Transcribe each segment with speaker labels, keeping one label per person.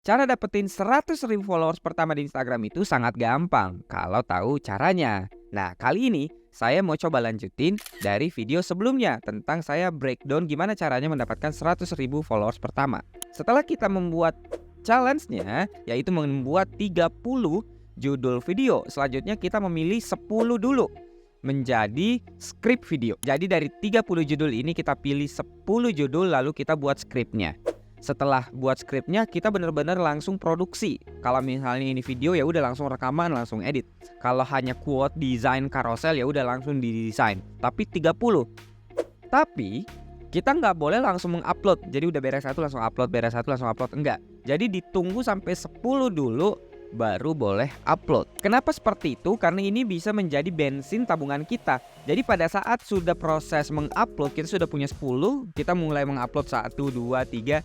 Speaker 1: Cara dapetin 100.000 followers pertama di Instagram itu sangat gampang kalau tahu caranya. Nah, kali ini saya mau coba lanjutin dari video sebelumnya tentang saya breakdown gimana caranya mendapatkan 100.000 followers pertama. Setelah kita membuat challenge-nya, yaitu membuat 30 judul video. Selanjutnya kita memilih 10 dulu menjadi script video. Jadi dari 30 judul ini kita pilih 10 judul lalu kita buat scriptnya. Setelah buat skripnya kita bener-bener langsung produksi. Kalau misalnya ini video ya udah langsung rekaman, langsung edit. Kalau hanya quote, desain, carousel ya udah langsung didesain. Tapi 30. Tapi kita nggak boleh langsung mengupload. Jadi udah beres satu langsung upload, beres satu langsung upload, enggak. Jadi ditunggu sampai 10 dulu baru boleh upload. Kenapa seperti itu? Karena ini bisa menjadi bensin tabungan kita. Jadi pada saat sudah proses mengupload, kita sudah punya 10, kita mulai mengupload 1, 2, 3.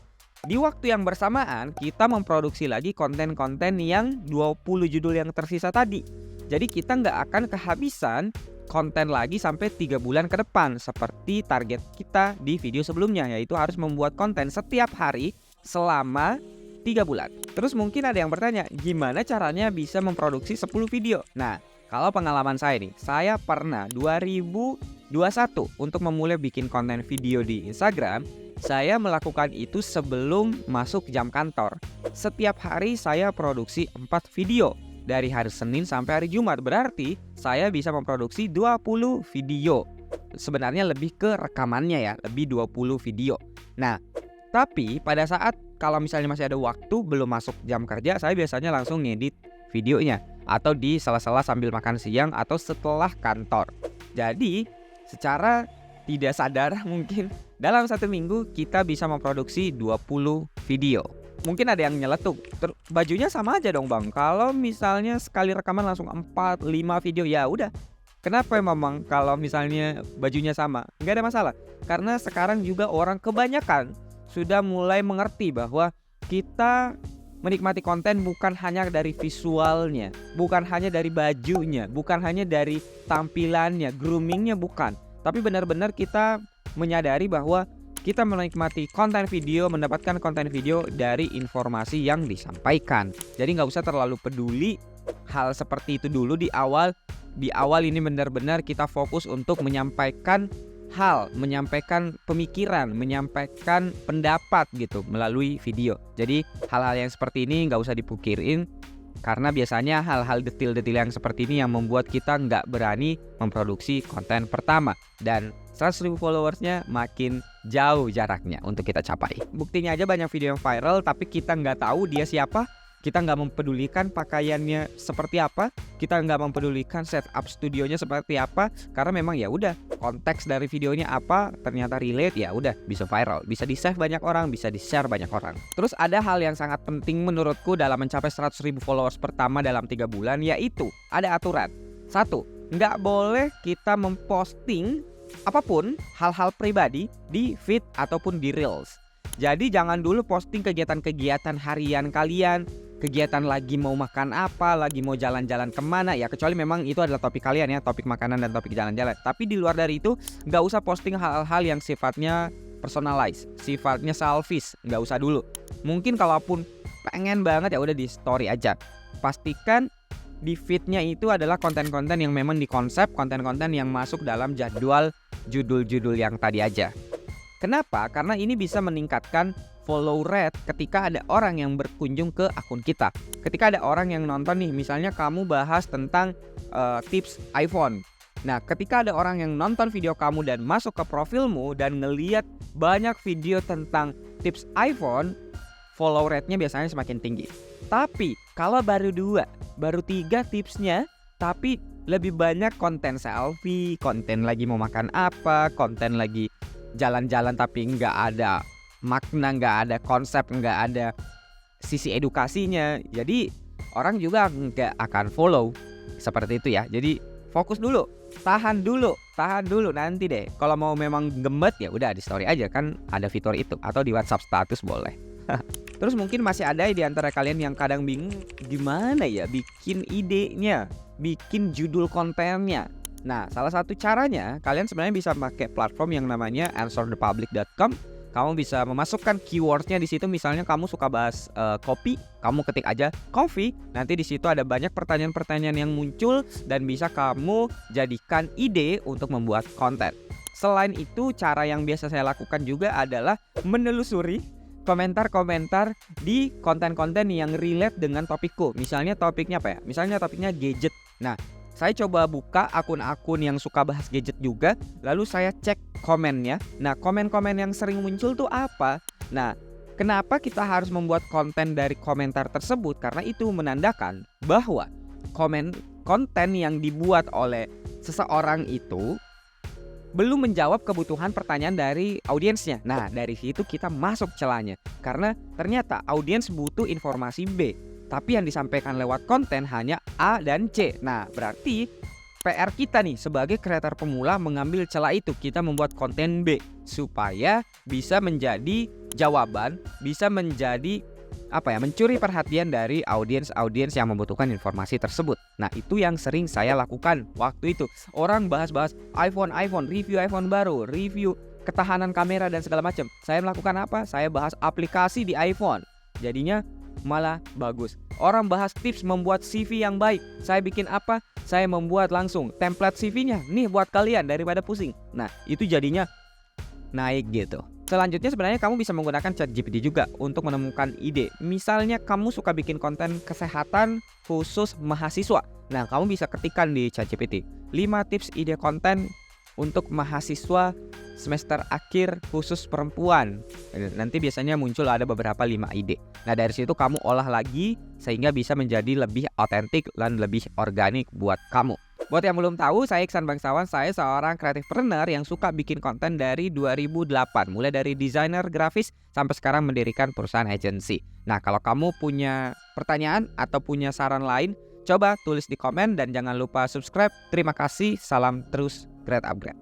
Speaker 1: Di waktu yang bersamaan kita memproduksi lagi konten-konten yang 20 judul yang tersisa tadi. Jadi kita nggak akan kehabisan konten lagi sampai 3 bulan ke depan seperti target kita di video sebelumnya, yaitu harus membuat konten setiap hari selama 3 bulan. Terus mungkin ada yang bertanya, gimana caranya bisa memproduksi 10 video? Nah, kalau pengalaman saya nih, saya pernah 2021 untuk memulai bikin konten video di Instagram. Saya melakukan itu sebelum masuk jam kantor. Setiap hari saya produksi 4 video dari hari Senin sampai hari Jumat. Berarti saya bisa memproduksi 20 video. Sebenarnya lebih ke rekamannya ya, lebih 20 video. Nah, tapi pada saat kalau misalnya masih ada waktu belum masuk jam kerja, saya biasanya langsung ngedit videonya atau di sela-sela sambil makan siang atau setelah kantor. Jadi, secara tidak sadar mungkin dalam 1 minggu kita bisa memproduksi 20 video. Mungkin ada yang nyeletuk, bajunya sama aja dong bang. Kalau misalnya sekali rekaman langsung 4, 5 video, ya udah. Kenapa memang kalau misalnya bajunya sama? Nggak ada masalah. Karena sekarang juga orang kebanyakan sudah mulai mengerti bahwa kita menikmati konten bukan hanya dari visualnya, bukan hanya dari bajunya, bukan hanya dari tampilannya, groomingnya bukan. Tapi benar-benar kita menyadari bahwa kita menikmati konten video, mendapatkan konten video dari informasi yang disampaikan. Jadi nggak usah terlalu peduli hal seperti itu dulu di awal. Di awal ini benar-benar kita fokus untuk menyampaikan hal, menyampaikan pemikiran, menyampaikan pendapat gitu melalui video. Jadi hal-hal yang seperti ini nggak usah dipukirin. Karena biasanya hal-hal detil-detil yang seperti ini yang membuat kita nggak berani memproduksi konten pertama. Dan 100.000 followersnya makin jauh jaraknya untuk kita capai. Buktinya aja banyak video yang viral tapi kita nggak tahu dia siapa. Kita nggak mempedulikan pakaiannya seperti apa. Kita nggak mempedulikan setup studionya seperti apa. Karena memang ya udah konteks dari videonya apa ternyata relate, ya udah bisa viral, bisa di-save banyak orang, bisa di-share banyak orang. Terus ada hal yang sangat penting menurutku dalam mencapai 100.000 followers pertama dalam 3 bulan, yaitu ada aturan. 1, nggak boleh kita memposting apapun hal-hal pribadi di feed ataupun di reels. Jadi jangan dulu posting kegiatan-kegiatan harian kalian, kegiatan lagi mau makan apa, lagi mau jalan-jalan kemana, ya kecuali memang itu adalah topik kalian ya, topik makanan dan topik jalan-jalan. Tapi di luar dari itu nggak usah posting hal-hal yang sifatnya personalized, sifatnya selfish, nggak usah dulu. Mungkin kalaupun pengen banget ya udah di story aja. Pastikan di feednya itu adalah konten-konten yang memang dikonsep, konten-konten yang masuk dalam jadwal judul-judul yang tadi aja. Kenapa? Karena ini bisa meningkatkan follow rate ketika ada orang yang berkunjung ke akun kita. Ketika ada orang yang nonton nih, misalnya kamu bahas tentang tips iPhone. Nah, ketika ada orang yang nonton video kamu dan masuk ke profilmu dan ngeliat banyak video tentang tips iPhone, follow rate-nya biasanya semakin tinggi. Tapi kalau baru 2, baru 3 tipsnya, tapi lebih banyak konten selfie, konten lagi mau makan apa, konten lagi jalan-jalan tapi nggak ada makna, nggak ada konsep, nggak ada sisi edukasinya, jadi orang juga nggak akan follow seperti itu ya. Jadi fokus dulu, tahan dulu nanti deh. Kalau mau memang gemet ya udah di story aja, kan ada fitur itu, atau di WhatsApp status boleh. Terus mungkin masih ada di antara kalian yang kadang bingung gimana ya bikin idenya, bikin judul kontennya. Nah, salah satu caranya kalian sebenarnya bisa pakai platform yang namanya answerthepublic.com. kamu bisa memasukkan keywordnya di situ. Misalnya kamu suka bahas kopi, kamu ketik aja coffee. Nanti di situ ada banyak pertanyaan-pertanyaan yang muncul dan bisa kamu jadikan ide untuk membuat konten. Selain itu, cara yang biasa saya lakukan juga adalah menelusuri komentar-komentar di konten-konten yang relate dengan topikku. Misalnya topiknya apa ya? Misalnya topiknya gadget. Nah, saya coba buka akun-akun yang suka bahas gadget juga, lalu saya cek komennya. Nah, komen-komen yang sering muncul tuh apa? Nah, kenapa kita harus membuat konten dari komentar tersebut? Karena itu menandakan bahwa konten yang dibuat oleh seseorang itu belum menjawab kebutuhan pertanyaan dari audiensnya. Nah, dari situ kita masuk celahnya. Karena ternyata audiens butuh informasi B, tapi yang disampaikan lewat konten hanya A dan C. Nah, berarti PR kita nih sebagai kreator pemula mengambil celah itu. Kita membuat konten B supaya bisa menjadi jawaban, bisa menjadi mencuri perhatian dari audiens yang membutuhkan informasi tersebut. Nah, itu yang sering saya lakukan waktu itu. Orang bahas-bahas iPhone, review iPhone baru, review ketahanan kamera dan segala macam. Saya melakukan apa? Saya bahas aplikasi di iPhone. Jadinya malah bagus. Orang bahas tips membuat CV yang baik. Saya bikin apa? Saya membuat langsung template CV-nya. Nih buat kalian daripada pusing. Nah, itu jadinya naik gitu. Selanjutnya sebenarnya kamu bisa menggunakan ChatGPT juga untuk menemukan ide. Misalnya kamu suka bikin konten kesehatan khusus mahasiswa. Nah, kamu bisa ketikkan di ChatGPT 5 tips ide konten untuk mahasiswa semester akhir khusus perempuan. Nanti biasanya muncul ada beberapa 5 ide. Nah, dari situ kamu olah lagi sehingga bisa menjadi lebih otentik dan lebih organik buat kamu. Buat yang belum tahu, saya Iksan Bangsawan. Saya seorang kreatifpreneur yang suka bikin konten dari 2008. Mulai dari desainer grafis sampai sekarang mendirikan perusahaan agensi. Nah, kalau kamu punya pertanyaan atau punya saran lain, coba tulis di komen dan jangan lupa subscribe. Terima kasih, salam terus create upgrade.